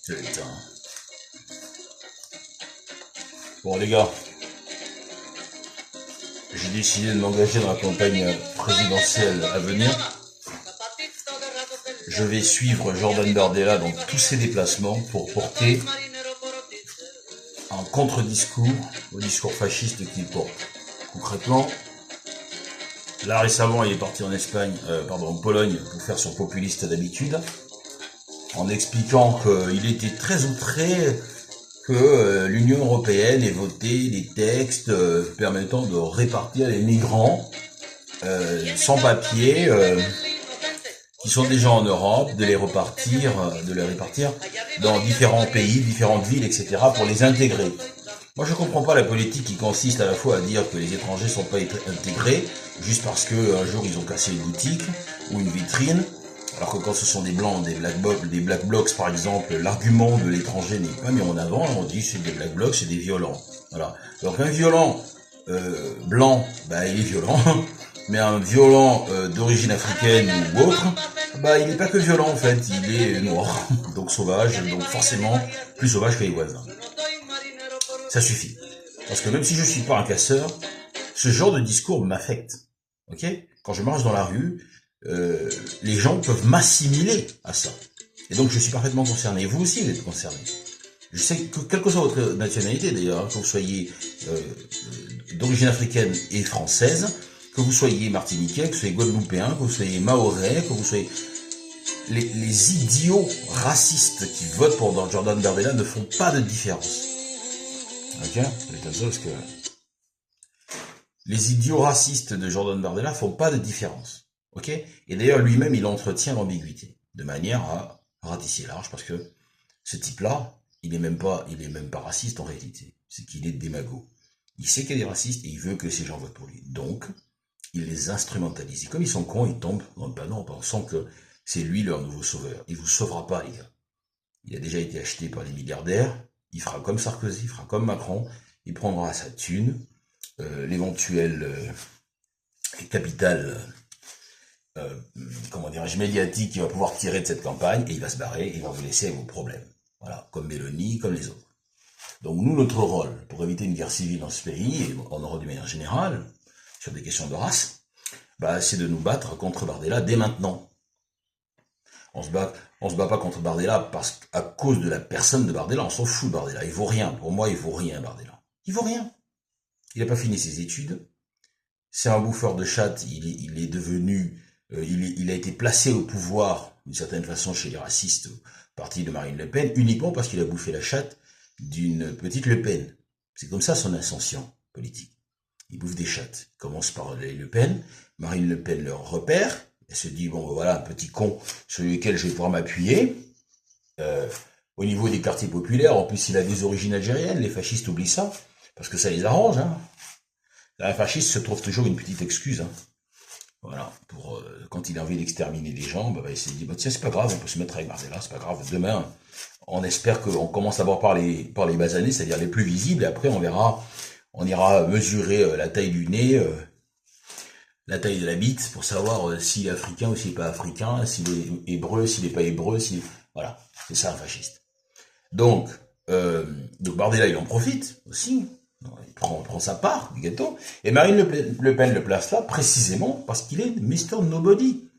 Putain. Bon les gars, j'ai décidé de m'engager dans la campagne présidentielle à venir. Je vais suivre Jordan Bardella dans tous ses déplacements pour porter un contre-discours au discours fasciste qu'il porte. Concrètement, là récemment il est parti en en Pologne pour faire son populiste d'habitude, en expliquant qu'il était très outré que l'Union européenne ait voté des textes permettant de répartir les migrants sans papier qui sont déjà en Europe, de les répartir dans différents pays, différentes villes, etc. pour les intégrer. Moi, je comprends pas la politique qui consiste à la fois à dire que les étrangers sont pas intégrés juste parce que un jour ils ont cassé une boutique ou une vitrine, alors que quand ce sont des blancs, des black blocs par exemple, l'argument de l'étranger n'est pas mis en avant, on dit c'est des black blocs, c'est des violents. Voilà. Donc un violent blanc, bah il est violent, mais un violent d'origine africaine ou autre, bah il n'est pas que violent en fait, il est noir, donc sauvage, donc forcément plus sauvage que les voisins. Ça suffit. Parce que même si je suis pas un casseur, ce genre de discours m'affecte. Ok ? Quand je marche dans la rue, les gens peuvent m'assimiler à ça. Et donc je suis parfaitement concerné. Vous aussi vous êtes concerné. Je sais que, quelle que soit votre nationalité d'ailleurs, que vous soyez d'origine africaine et française, que vous soyez martiniquais, que vous soyez guadeloupéen, que vous soyez mahorais, que vous soyez... Les idiots racistes qui votent pour Jordan Bardella ne font pas de différence. Ok ? C'est comme ça parce que... Les idiots racistes de Jordan Bardella font pas de différence. Ok ? Et d'ailleurs, lui-même, il entretient l'ambiguïté, de manière à ratisser large, parce que ce type-là, il est même pas raciste en réalité. C'est qu'il est démago. Il sait qu'il y a des racistes et il veut que ces gens votent pour lui. Donc, il les instrumentalise. Et comme ils sont cons, ils tombent dans le panneau en pensant que c'est lui leur nouveau sauveur. Il vous sauvera pas, les gars. Il a déjà été acheté par les milliardaires. Il fera comme Sarkozy, il fera comme Macron. Il prendra sa thune, l'éventuel capital, médiatique qu'il va pouvoir tirer de cette campagne, et il va se barrer, et il va vous laisser avec vos problèmes. Voilà, comme Mélanie, comme les autres. Donc nous, notre rôle, pour éviter une guerre civile dans ce pays, et en Europe de manière générale, sur des questions de race, bah, c'est de nous battre contre Bardella dès maintenant. On se bat pas contre Bardella à cause de la personne de Bardella, on s'en fout de Bardella, il vaut rien. Pour moi, il vaut rien, Bardella. Il vaut rien. Il n'a pas fini ses études. C'est un bouffeur de chatte, il est devenu, il a été placé au pouvoir, d'une certaine façon, chez les racistes, au parti de Marine Le Pen, uniquement parce qu'il a bouffé la chatte d'une petite Le Pen. C'est comme ça son ascension politique. Il bouffe des chattes. Il commence par les Le Pen. Marine Le Pen le repère. Elle se dit, bon, voilà, un petit con sur lequel je vais pouvoir m'appuyer. Au niveau des quartiers populaires, en plus, il a des origines algériennes. Les fascistes oublient ça, parce que ça les arrange. Hein. Un fasciste se trouve toujours une petite excuse. Hein. Voilà, pour quand il a envie d'exterminer des gens, bah, il s'est dit, bah, tiens, c'est pas grave, on peut se mettre avec Bardella, c'est pas grave. Demain, on espère qu'on commence d'abord par les basanés, c'est-à-dire les plus visibles, et après on verra, on ira mesurer la taille du nez, la taille de la bite, pour savoir s'il est africain ou s'il n'est pas africain, s'il est hébreu, s'il n'est pas hébreu, voilà, c'est ça un fasciste. Donc Bardella, il en profite aussi, il prend sa part du gâteau, et Marine Le Pen le place là précisément parce qu'il est Mr. Nobody.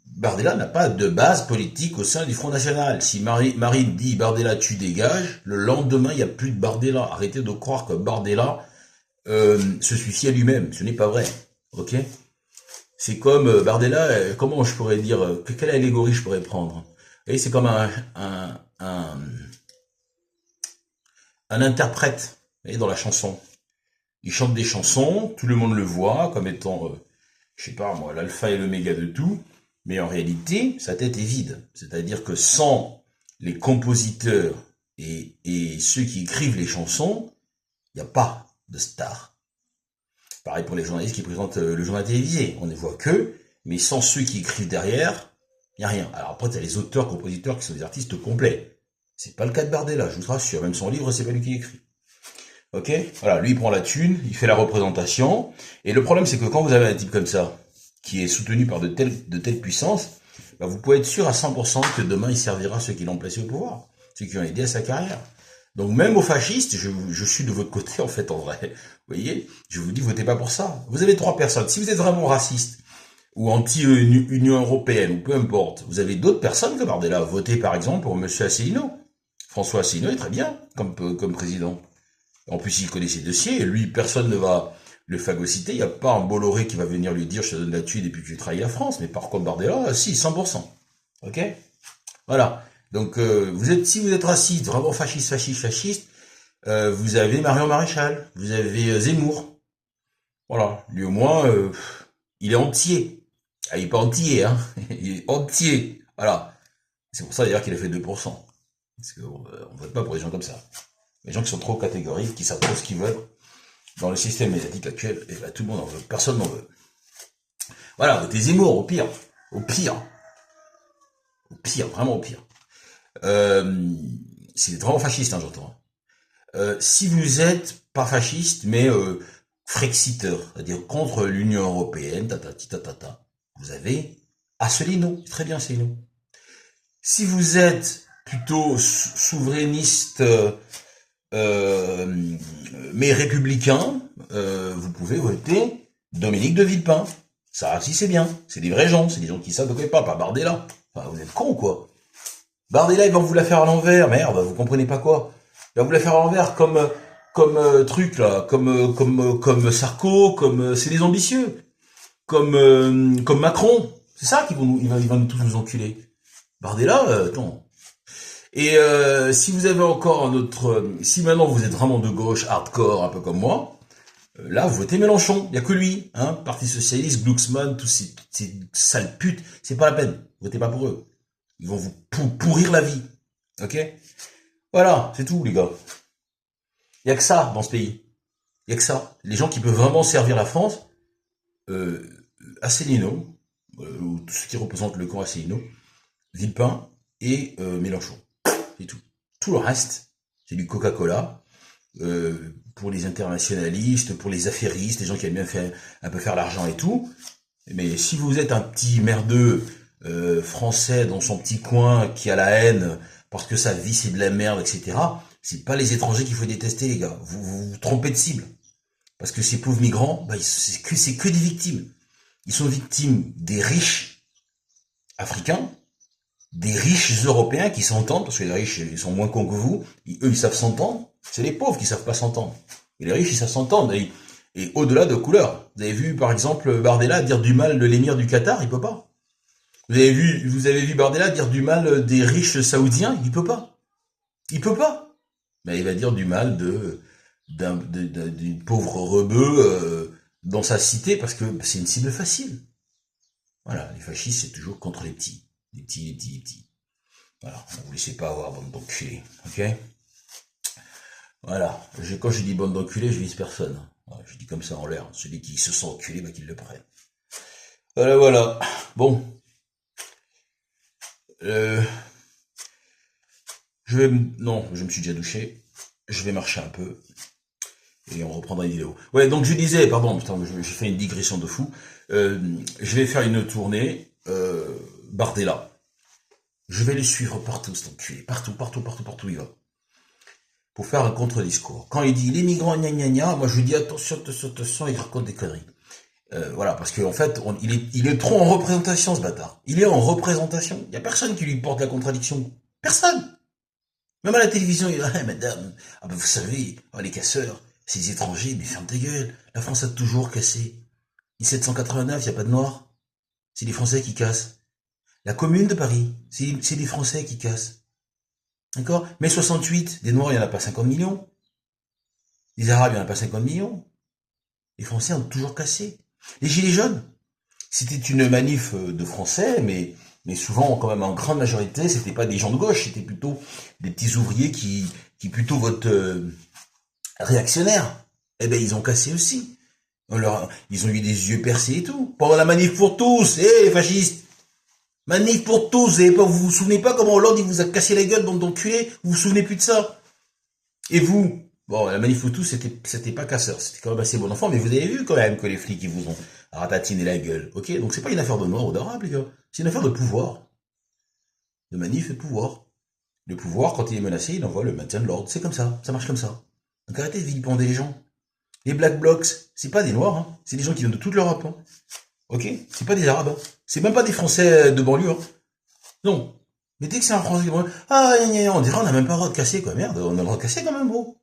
Bardella n'a pas de base politique au sein du Front National. Si Marine dit Bardella tu dégages, le lendemain il n'y a plus de Bardella. Arrêtez de croire que Bardella se suffit à lui-même. Ce n'est pas vrai. Ok ? C'est comme Bardella, comment je pourrais dire, quelle allégorie je pourrais prendre ? Et c'est comme un interprète, vous voyez, dans la chanson. Il chante des chansons, tout le monde le voit comme étant, je sais pas moi, l'alpha et l'oméga de tout, mais en réalité, sa tête est vide. C'est-à-dire que sans les compositeurs et ceux qui écrivent les chansons, il n'y a pas de star. Pareil pour les journalistes qui présentent le journal télévisé. On ne voit que, mais sans ceux qui écrivent derrière, il n'y a rien. Alors après, tu as les auteurs, compositeurs qui sont des artistes complets. C'est pas le cas de Bardella, je vous rassure. Même son livre, c'est pas lui qui l'écrit. Ok ? Voilà, lui, il prend la thune, il fait la représentation. Et le problème, c'est que quand vous avez un type comme ça, qui est soutenu par de telles puissances, bah, vous pouvez être sûr à 100% que demain il servira ceux qui l'ont placé au pouvoir, ceux qui ont aidé à sa carrière. Donc même aux fascistes, je suis de votre côté en fait en vrai. Vous voyez, je vous dis votez pas pour ça. Vous avez 3 personnes. Si vous êtes vraiment raciste ou anti-Union européenne ou peu importe, vous avez d'autres personnes que Bardella. Votez par exemple pour Monsieur Asselineau. François Asselineau est très bien comme président. En plus, il connaît ses dossiers, et lui, personne ne va le phagocyter. Il n'y a pas un Bolloré qui va venir lui dire je te donne la thune et puis tu trahis la France. Mais par contre, Bardella, si, 100%. Ok? Voilà. Donc, si vous êtes raciste, vraiment fasciste, vous avez Marion Maréchal, vous avez Zemmour. Voilà. Lui, au moins, il est entier. Ah, il est pas entier, hein. Il est entier. Voilà. C'est pour ça, d'ailleurs, qu'il a fait 2%. Parce qu'on ne vote pas pour des gens comme ça. Les gens qui sont trop catégoriques, qui savent trop ce qu'ils veulent, dans le système médiatique actuel, et ben, tout le monde en veut, personne n'en veut. Voilà, votez Zemmour, au pire. Au pire. Au pire, vraiment au pire. C'est vraiment fasciste, hein, j'entends. Si vous êtes pas fasciste, mais frexiteur, c'est-à-dire contre l'Union européenne, vous avez Asselineau, très bien Asselineau. Si vous êtes plutôt souverainiste, mais républicain, vous pouvez voter Dominique de Villepin. Ça aussi c'est bien, c'est des vrais gens, c'est des gens qui savent de quoi ils parlent, pas Bardella. Enfin, vous êtes con quoi. Bardella, il va vous la faire à l'envers, merde, vous comprenez pas quoi. Il va vous la faire à l'envers comme truc là, comme Sarko, c'est des ambitieux, comme Macron. C'est ça il va nous tous nous enculer. Bardella, attends. Et si vous avez encore si maintenant vous êtes vraiment de gauche, hardcore, un peu comme moi, là vous votez Mélenchon. Il y a que lui, hein, Parti socialiste, Glucksmann, tous ces sales putes, c'est pas la peine. Votez pas pour eux. Ils vont vous pourrir la vie. Ok? Voilà, c'est tout les gars. Il y a que ça dans ce pays. Il y a que ça. Les gens qui peuvent vraiment servir la France, Asselineau, ou tout ce qui représente le camp Asselineau, Villepin et Mélenchon. C'est tout. Tout le reste, c'est du Coca-Cola. Pour les internationalistes, pour les affairistes, les gens qui aiment bien un peu faire l'argent et tout. Mais si vous êtes un petit merdeux français dans son petit coin qui a la haine parce que sa vie c'est de la merde, etc., c'est pas les étrangers qu'il faut détester, les gars. Vous trompez de cible. Parce que ces pauvres migrants, bah, c'est que des victimes. Ils sont victimes des riches africains, des riches européens qui s'entendent, parce que les riches, ils sont moins cons que vous, eux, ils savent s'entendre. C'est les pauvres qui savent pas s'entendre. Et les riches, ils savent s'entendre. Et au-delà de couleurs. Vous avez vu, par exemple, Bardella dire du mal de l'émir du Qatar, il peut pas. Vous avez vu Bardella dire du mal des riches saoudiens, il peut pas. Il peut pas. Mais il va dire du mal d'une pauvre rebeu dans sa cité, parce que c'est une cible facile. Voilà, les fascistes, c'est toujours contre les petits. Les petits. Voilà, ne vous laissez pas avoir, bande d'enculés, ok? Voilà, quand je dis bande d'enculés, je vise personne. Voilà, je dis comme ça en l'air. Celui qui se sent enculé, bah, qu'il le prenne. Voilà. Bon. Non, je me suis déjà douché. Je vais marcher un peu. Et on reprendra une vidéo. Ouais, donc je disais, pardon, putain, j'ai fait une digression de fou. Je vais faire une tournée, Bardella. Je vais le suivre partout, cet enculé. Partout il va. Pour faire un contre-discours. Quand il dit les migrants, gna gna gna, moi je lui dis attention, il raconte des conneries. Voilà, parce qu'en fait, il est trop en représentation, ce bâtard. Il est en représentation. Il n'y a personne qui lui porte la contradiction. Personne. Même à la télévision, il dit, ah, madame, ah ben vous savez, oh, les casseurs, c'est des étrangers, mais ferme ta gueule. La France a toujours cassé. 1789, il n'y a pas de noirs. C'est les Français qui cassent. La Commune de Paris, c'est les Français qui cassent. D'accord? Mais 68, des noirs, il n'y en a pas 50 millions. Les arabes, il n'y en a pas 50 millions. Les Français ont toujours cassé. Les gilets jaunes, c'était une manif de Français, mais souvent, quand même, en grande majorité, c'était pas des gens de gauche, c'était plutôt des petits ouvriers qui plutôt votent réactionnaires. Eh ben, ils ont cassé aussi. Ils ont eu des yeux percés et tout. Pendant la manif pour tous, les fascistes. Manif pour tous, vous vous souvenez pas comment Hollande il vous a cassé la gueule, bande d'enculés, vous vous souvenez plus de ça. Et vous, Bon, la manif Foutou, c'était pas casseur, c'était quand même assez bon enfant, mais vous avez vu quand même que les flics, ils vous ont ratatiné la gueule, ok? Donc c'est pas une affaire de noir ou d'arabe, les gars. C'est une affaire de pouvoir. De manif et de pouvoir. Le pouvoir, quand il est menacé, il envoie le maintien de l'ordre. C'est comme ça marche comme ça. Donc arrêtez de vilipender les gens. Les Black Blocs, c'est pas des noirs, hein. C'est des gens qui viennent de toute l'Europe, hein. Ok? C'est pas des arabes, hein. C'est même pas des Français de banlieue, hein. Non. Mais dès que c'est un Français de banlieue, ah, on dirait on n'a même pas le droit de casser, quoi. Merde, on a le droit de casser quand même, gros.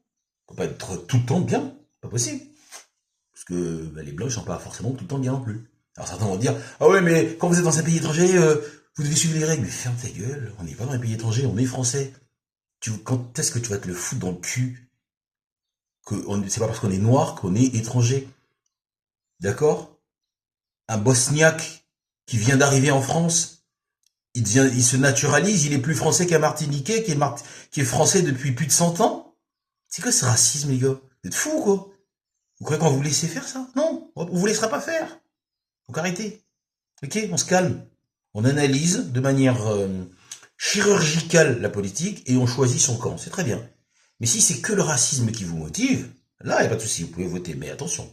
Faut pas être tout le temps bien. Pas possible. Parce que bah, les blancs sont pas forcément tout le temps bien non plus. Alors certains vont dire, ah ouais, mais quand vous êtes dans un pays étranger, vous devez suivre les règles. Mais ferme ta gueule, on n'est pas dans un pays étranger, on est français. Quand est-ce que tu vas te le foutre dans le cul que c'est pas parce qu'on est noir qu'on est étranger. D'accord? Un Bosniaque qui vient d'arriver en France, il se naturalise, il est plus français qu'un Martiniquais qui est français depuis plus de 100 ans. C'est quoi ce racisme, les gars? Vous êtes fous, quoi? Vous croyez qu'on va vous laisser faire ça? Non, on vous laissera pas faire. Donc arrêtez. Ok, on se calme. On analyse de manière chirurgicale la politique et on choisit son camp. C'est très bien. Mais si c'est que le racisme qui vous motive, là, il n'y a pas de souci, vous pouvez voter. Mais attention,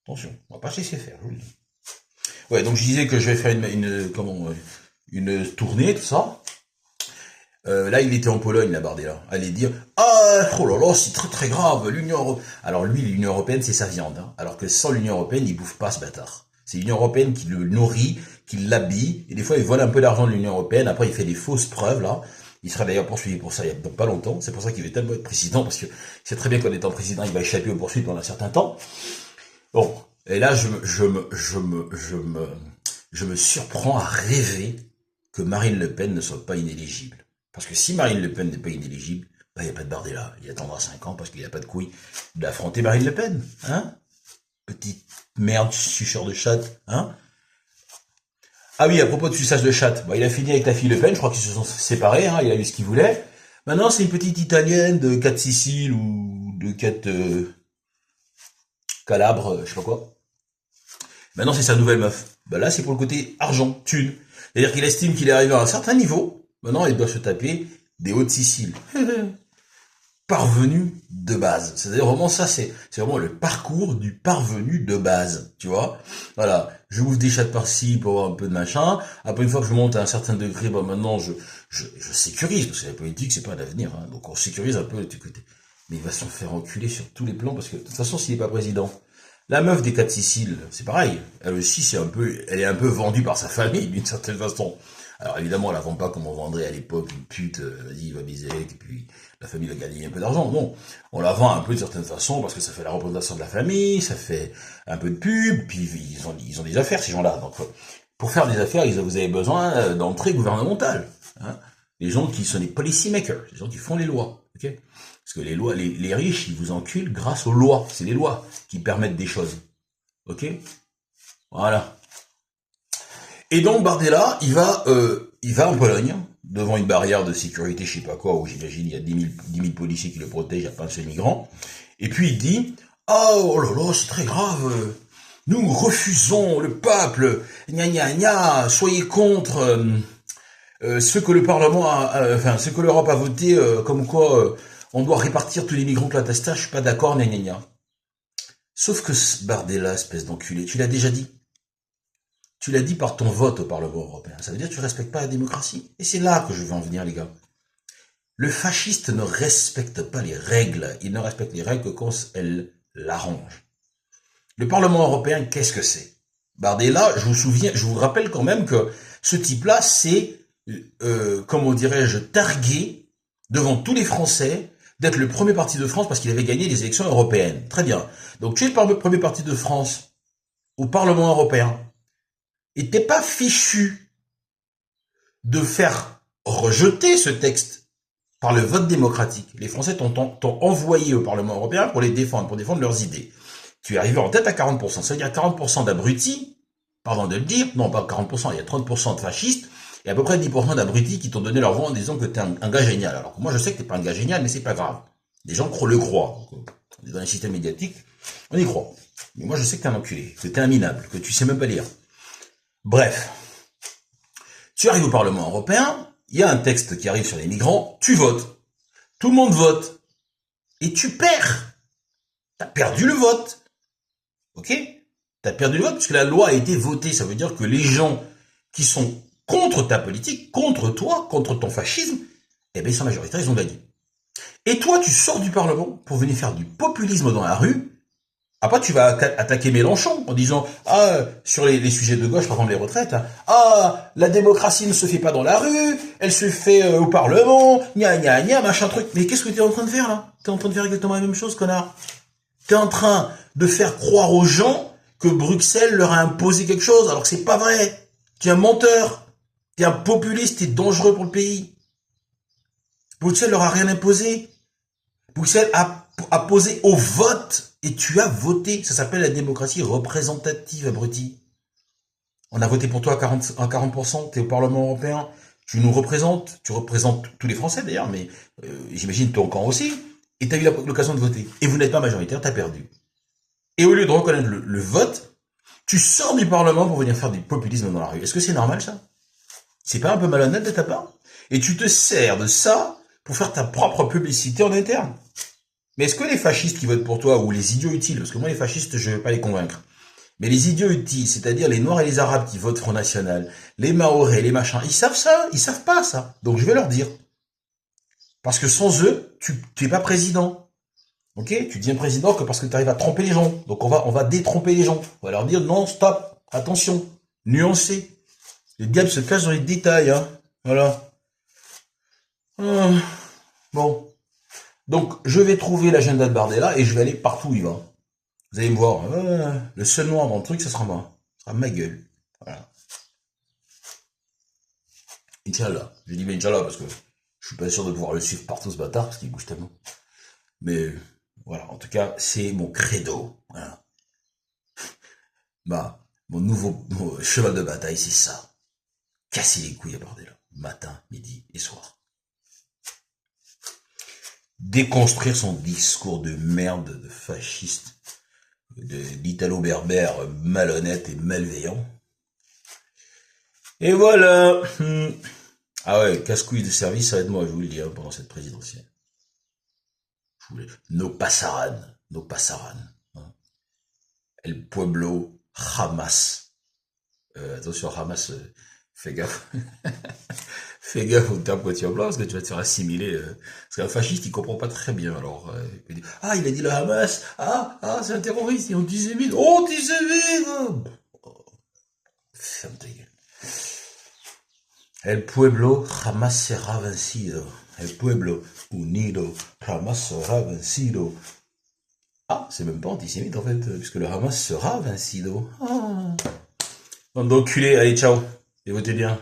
attention, on va pas se laisser faire, je vous le dis. Ouais, donc je disais que je vais faire une tournée, tout ça. Là, il était en Pologne, la Bardella. Allait dire, ah, oh là là, c'est très très grave, l'Union Européenne. Alors lui, l'Union Européenne, c'est sa viande, hein. Alors que sans l'Union Européenne, il bouffe pas ce bâtard. C'est l'Union Européenne qui le nourrit, qui l'habille, et des fois, il vole un peu d'argent de l'Union Européenne, après, il fait des fausses preuves, là. Il sera d'ailleurs poursuivi pour ça il y a pas longtemps. C'est pour ça qu'il veut tellement être président, parce que c'est très bien qu'en étant président, il va échapper aux poursuites pendant un certain temps. Bon. Et là, je me surprends à rêver que Marine Le Pen ne soit pas inéligible. Parce que si Marine Le Pen n'est pas inéligible, bah, il n'y a pas de Bardella. Il attendra 5 ans parce qu'il n'y a pas de couilles d'affronter Marine Le Pen. Hein? Petite merde, suceur de chatte. Hein? Ah oui, à propos de suçage de chatte, bah, il a fini avec la fille Le Pen, je crois qu'ils se sont séparés, hein, il a eu ce qu'il voulait. Maintenant, c'est une petite italienne de 4 Sicile ou de 4 Calabre, je sais pas quoi. Maintenant, c'est sa nouvelle meuf. Bah là, c'est pour le côté argent, thune. C'est-à-dire qu'il estime qu'il est arrivé à un certain niveau. Maintenant, il doit se taper des Hautes-Siciles. Parvenu de base. C'est-à-dire vraiment ça, c'est vraiment le parcours du parvenu de base, tu vois. Voilà, je ouvre des chats par-ci pour avoir un peu de machin. Après, une fois que je monte à un certain degré, bah maintenant, je sécurise, parce que la politique, c'est pas l'avenir, hein. Donc on sécurise un peu du côté. Mais il va se faire enculer sur tous les plans, parce que de toute façon, s'il n'est pas président, la meuf des 4 Siciles, c'est pareil. Elle aussi, elle est un peu vendue par sa famille, d'une certaine façon. Alors évidemment, on la vend pas comme on vendrait à l'époque une pute, vas-y, va baiser, et puis la famille va gagner un peu d'argent. Non, on la vend un peu d'une certaine façon parce que ça fait la représentation de la famille, ça fait un peu de pub, puis ils ont des affaires ces gens-là. Donc pour faire des affaires, vous avez besoin d'entrée gouvernementale. Hein, les gens qui sont des policy makers, les gens qui font les lois. Ok, parce que les lois, les riches, ils vous enculent grâce aux lois. C'est les lois qui permettent des choses. Ok, voilà. Et donc Bardella, il va en Pologne, devant une barrière de sécurité, je sais pas quoi, où j'imagine il y a 10 000 policiers qui le protègent, il n'y a pas un seul migrant. Et puis il dit, oh là là, c'est très grave, nous refusons le peuple, gna gna gna, soyez contre ce que le Parlement enfin ce que l'Europe a voté, comme quoi on doit répartir tous les migrants clandestins, je suis pas d'accord, gna gna gna. Sauf que Bardella, espèce d'enculé, tu l'as déjà dit. Tu l'as dit par ton vote au Parlement européen. Ça veut dire que tu ne respectes pas la démocratie. Et c'est là que je veux en venir, les gars. Le fasciste ne respecte pas les règles. Il ne respecte les règles que quand elles l'arrangent. Le Parlement européen, qu'est-ce que c'est? Bardella, je vous rappelle quand même que ce type-là, c'est, comment dirais-je, targué devant tous les Français d'être le premier parti de France parce qu'il avait gagné les élections européennes. Très bien. Donc tu es le premier parti de France au Parlement européen. Et t'es pas fichu de faire rejeter ce texte par le vote démocratique. Les Français t'ont envoyé au Parlement européen pour pour défendre leurs idées. Tu es arrivé en tête à 40%. Ça veut dire 40% d'abrutis, pardon de le dire, non pas 40%, il y a 30% de fascistes, et à peu près 10% d'abrutis qui t'ont donné leur voix en disant que t'es un gars génial. Alors que moi je sais que t'es pas un gars génial, mais c'est pas grave. Les gens le croient. On est dans les systèmes médiatiques, on y croit. Mais moi je sais que t'es un enculé, que t'es un minable, que tu sais même pas lire. Bref, tu arrives au Parlement européen, il y a un texte qui arrive sur les migrants, tu votes. Tout le monde vote. et tu perds. Tu as perdu le vote. Ok? Tu as perdu le vote puisque la loi a été votée. Ça veut dire que les gens qui sont contre ta politique, contre toi, contre ton fascisme, eh bien, ils sont majoritaires, ils ont gagné. Et toi, tu sors du Parlement pour venir faire du populisme dans la rue. Après, tu vas attaquer Mélenchon en disant sur les sujets de gauche, par exemple les retraites, la démocratie ne se fait pas dans la rue, elle se fait au Parlement, gna, machin truc. Mais qu'est-ce que tu es en train de faire là? Tu es en train de faire exactement la même chose, connard. Tu es en train de faire croire aux gens que Bruxelles leur a imposé quelque chose, alors que c'est pas vrai. Tu es un menteur, tu es un populiste, tu es dangereux pour le pays. Bruxelles leur a rien imposé. Bruxelles a posé au vote et tu as voté. Ça s'appelle la démocratie représentative, abruti. On a voté pour toi à 40%, tu es au Parlement européen, tu nous représentes, tu représentes tous les Français d'ailleurs, mais j'imagine ton camp aussi, et tu as eu l'occasion de voter. Et vous n'êtes pas majoritaire, tu as perdu. Et au lieu de reconnaître le vote, tu sors du Parlement pour venir faire du populisme dans la rue. Est-ce que c'est normal ça? C'est pas un peu malhonnête de ta part? Et tu te sers de ça pour faire ta propre publicité en interne. Mais est-ce que les fascistes qui votent pour toi, ou les idiots utiles, parce que moi les fascistes, je ne vais pas les convaincre, mais les idiots utiles, c'est-à-dire les Noirs et les Arabes qui votent Front National, les Mahorais, les machins, ils savent ça, ils savent pas ça. Donc je vais leur dire. Parce que sans eux, tu n'es pas président. Ok? Tu deviens président que parce que tu arrives à tromper les gens. Donc on va détromper les gens. On va leur dire non, stop, attention, nuancé. Le diable se cache dans les détails, hein. Voilà. Bon. Donc, je vais trouver l'agenda de Bardella et je vais aller partout où il va. Vous allez me voir. Le seul noir dans le truc, ça sera moi. Ça sera ma gueule. Voilà. Inch'Allah. Je dis mais Inch'Allah parce que je suis pas sûr de pouvoir le suivre partout ce bâtard parce qu'il bouge tellement. Mais voilà, en tout cas, c'est mon credo. Voilà. Mon cheval de bataille, c'est ça. Casser les couilles à Bardella. Matin, midi et soir. Déconstruire son discours de merde, de fasciste, d'italo-berbère malhonnête et malveillant. Et voilà. Ah ouais, casse-couille de service, ça va être moi, je vous le dis, hein, pendant cette présidentielle. Nos pasaran. Hein. El Pueblo, Hamas. Attention, Hamas, fais gaffe. Fais gaffe au terme que tu emploies, parce que tu vas te faire assimiler. Parce qu'un fasciste, il comprend pas très bien. Alors, il dit, il a dit le Hamas. C'est un terroriste, il est antisémite. Oh, antisémite! Ferme ta gueule. El pueblo jamás será vencido. El pueblo unido jamás sera vencido. C'est même pas antisémite en fait, puisque le Hamas sera vencido. Bande d'enculés, allez, ciao. Et votez bien.